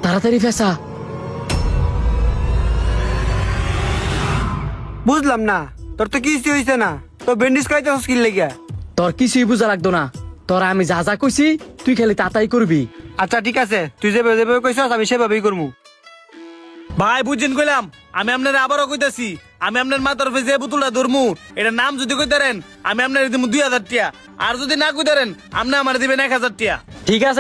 তাড়াতাড়ি ফেসা। বুঝলাম না, তোর তো কিছু হয়েছে না, তো ব্যান্ডেজ করাইতে স্কিল লেগে। তোর কিছুই বুঝা লাগতো না, তোরা আমি যা যা কইছি তুই খালি তাতাই করবি। আচ্ছা ঠিক আছে, তুই যেভাবে যেভাবে কইছস আমি সেভাবেই করবো। ভাই বুঝছেন কইলাম, আমি আপনার আবারও কইতাছি, আমি আপনার মাথার উপরে যে বোতলটা ধরমু এটার নাম যদি কইতারেন আমি আপনার দিব 2000 টিয়া, আর যদি না কইতারেন আপনি আমার দিবেন 1000 টিয়া।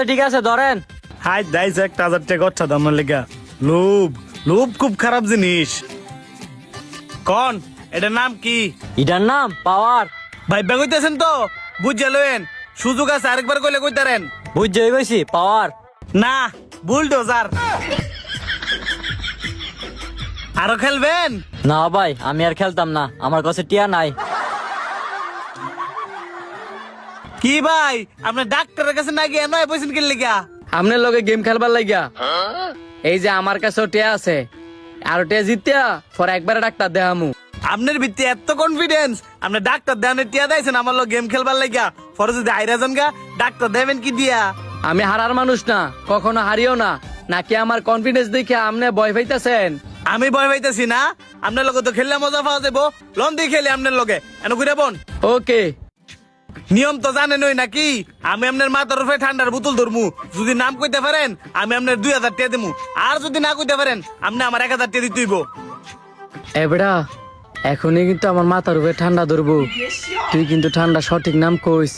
ঠিক আছে ধরেন। হাই দাইছে 1000 টাকা গচ্ছা দাম লেগা। লোভ লোভ খুব খারাপ জিনিস। কোন এটার নাম কি? এটার নাম পাওয়ার। ভাই কইতেছেন তো? বুঝে লয়েন, সুযোগ আছে আরেকবার কইলে কইতারেন। বুঝছই বইছি পাওয়ার। না, বুলডোজার। আরো খেলবেন? না ভাই আমি আর খেলতাম না, আমার কাছে টিয়া নাই। কি ভাই আপনি ডাক্তারের কাছে না গিয়ে নয় পয়সা কিনলে গিয়া? আপনার লগে গেম খেলবার লাগিয়া এই যে আমার কাছে টিয়া আছে, আর টিয়া জিতিয়া পরে একবারে ডাক্তার দেখামু। আপনার ভিত্তি এত কনফিডেন্স, আপনি ডাক্তার দেওয়ানের টিয়া দিয়েছেন আমার লোক গেম খেলবার লাগিয়া, পরে যদি আইরাজন গা ডাক্তার দেবেন কি দিয়া? আমি হারার মানুষ না, কখনো হারিও না। নাকি আমার কনফিডেন্স দেখে আপনি ভয় পাইতেছেন? আমি ভয় পাইতেছি না, আপনার লগে তো খেললে মজা পাওয়া যাবো। লন দিয়ে খেলি আপনার লগে এন ঘুরে বোন। ওকে। নিয়ম তো জানেন ওই নাকি? আমি আপনার মাথার উপরে ঠান্ডার বোতল ধরমু, যদি নাম কইতে পারেন আমি আপনার 2000 টাকা দেবো, আর যদি না কইতে পারেন আপনি আমার 1000 টাকা দিতে হইব। এবড়া এখনই কিন্তু আমার মাথার উপরে ঠান্ডা ধরবো, তুই কিন্তু ঠান্ডা সঠিক নাম কইস।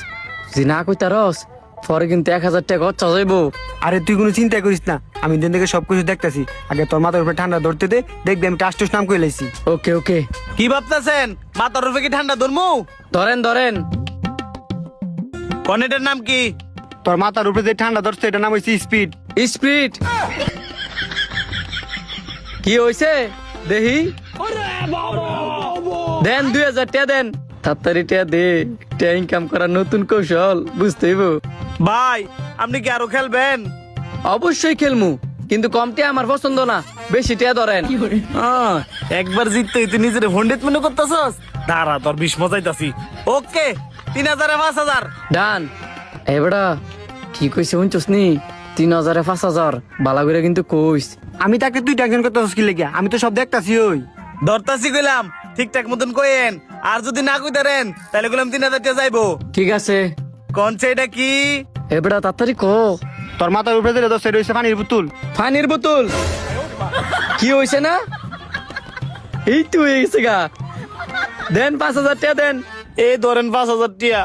যদি না কইতা রস পরে কিন্তু 1000 টাকা খরচা যাইবো। আরে তুই কোনো চিন্তা করিস না, আমি দিন থেকে সবকিছু দেখতেছি। আগে তোর মাথার উপরে ঠান্ডা ধরতে দে, দেখবি আমি টাস্টুস নাম কই লাইছি। ওকে ওকে কি ভাবতেছেন মাথার উপরে কি ঠান্ডা ধরমু? ধরেন। কনেটের নাম কি? তোর মাথার উপরে যে ঠান্ডা ধরছে এটার নাম হইছে স্পিড। স্পিড। কি হইছে দেহি? দেন 2000 টাকা দেন, তাড়াতাড়ি টাকা দে। টাকা ইনকাম করার নতুন কৌশল বুঝতে হইব। ভাই আপনি কি আরো খেলবেন? অবশ্যই খেলমু, কিন্তু কম টাকা আমার পছন্দ না, বেশি টাকা ধরেন। একবার জিততে তুই নিজের ভন্ডিত মনে করতেছস? দাঁড়া তোর 20 মজাইতাছি। ওকে 3000 5000 ডান। এবড়া কি কইছে শুনছস নি? 3000 5000 বালা করে কিন্তু কইস। আমি তাকে তুই টেনশন করতে স্কিল লেগে, আমি তো সব দেখতাছি। ওই ধরতাছি কইলাম ঠিকঠাক মতন কইেন, আর যদি না কইতারেন তাহলে কইলাম 3000 টাকা যাইবো। ঠিক আছে। কোন সেটা কি? এবড়া তাড়াতাড়ি কো। তোর মাথার উপরে যে ধরছে এটা হইছে পানির বোতল। পানির বোতল। কি হইছে না? এই তো হয়ে গেছে গা। দেন 5000 টাকা দেন। এই ধরেন 5000 টাকা।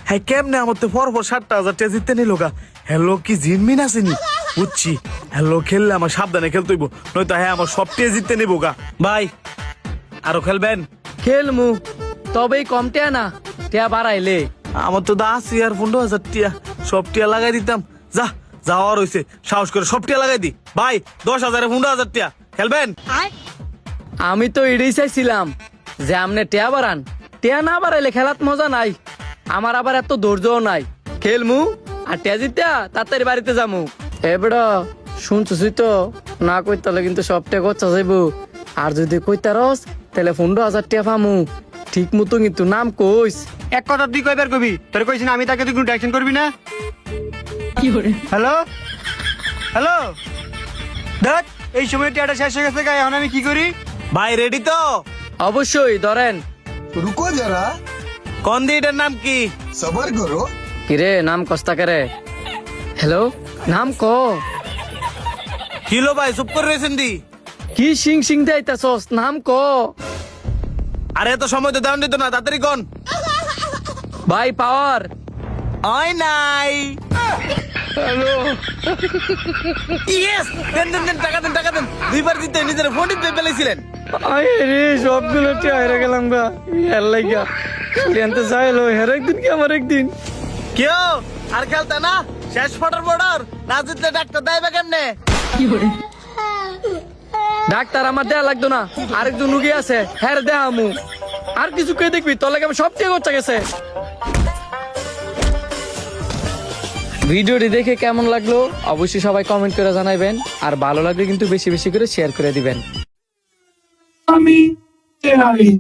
হ্যাঁ কেমনে আমার তো পর 7000 টাকা জিততে নিল গা। হ্যালো কি জিনমিন আসেনি? বুঝছি, হ্যালো খেললে আমার সাবধানে খেলতে হইব, নয়তো হ্যাঁ আমার সব টাকা জিততে নিব গা। ভাই আরো খেলবেন? খেলমু, তবেই কম টাকা না, টাকা বাড়াইলে। আমার তো 10 আর 15000 টাকা, সব টাকা লাগাই দিতাম। যাওয়ার হইছে, সাহস করে সব টাকা লাগাই দি। ভাই 10,000 15,000 টাকা খেলবেন? আমি তো এটাই চাইছিলাম যে আমনে টেয়া বাড়ান, টেয়া না বাড়াইলে খেলাত মজা নাই। আমার আবার এত ধৈর্যও নাই। খেলমু আর টেয়া জিতা তাড়াতাড়ি বাড়িতে যামু। এবড়া শুনছুই তো, না কইতালে কিন্তু সব টেয়া গচ্ছা যাইবো। আর যদি কইতারস তাহলে 15,000 টাকা পামু। ঠিক মতো কিন্তু নাম কইস। এক কথা তুই কয়বার কবি, তোর কইছিস না আমি তাকে তুই কোনো টেনশন করবি না। হ্যালো হ্যালো, দেখ এই সময় টিয়াটা শেষ হয়ে গেছে গায়ে, এখন আমি কি করি? ভাই রেডি তো? অবশ্যই ধরেন। रुको जरा, কোন দিটার নাম কি? सबर करो। কিরে নাম কস্তা করে? হ্যালো নাম ক। কিলো ভাই চুপ করে রয়েছেন দি। কি সিং সিং দেইতাছস, নাম ক। আরে এত সময় তো দেওয়ান দিত না, তাড়াতাড়ি কোন। ভাই পাওয়ার। ওই নাই। হ্যালো। ইয়েস, দেন টাকা দেন। দুইবার জিতে নিজের ফোন টিপে ফেলেছিলেন। আয় রে সবগুলো টিয়া হেরে গেলাম গা। হের লাগা খালি আনতে চাইলো, হের একদিন কি আমার একদিন। কেউ আর খেলতে না? শেষ বর্ডার না জিতলে ডাক্তার দেবে কেমনে? ডাক্তার আমার দেয়া লাগতো না, আরেকজন রুগী আছে হ্যাঁ দেহামু। আর কিছু কে দেখবি, তোর লাগে সব ঠিক হচ্ছে গেছে। ভিডিওটি দেখে কেমন লাগলো অবশ্যই সবাই কমেন্ট করে জানাবেন, আর ভালো লাগলে কিন্তু বেশি বেশি করে শেয়ার করে দিবেন। Mommy, Daddy,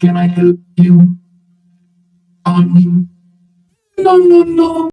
can I help you? No.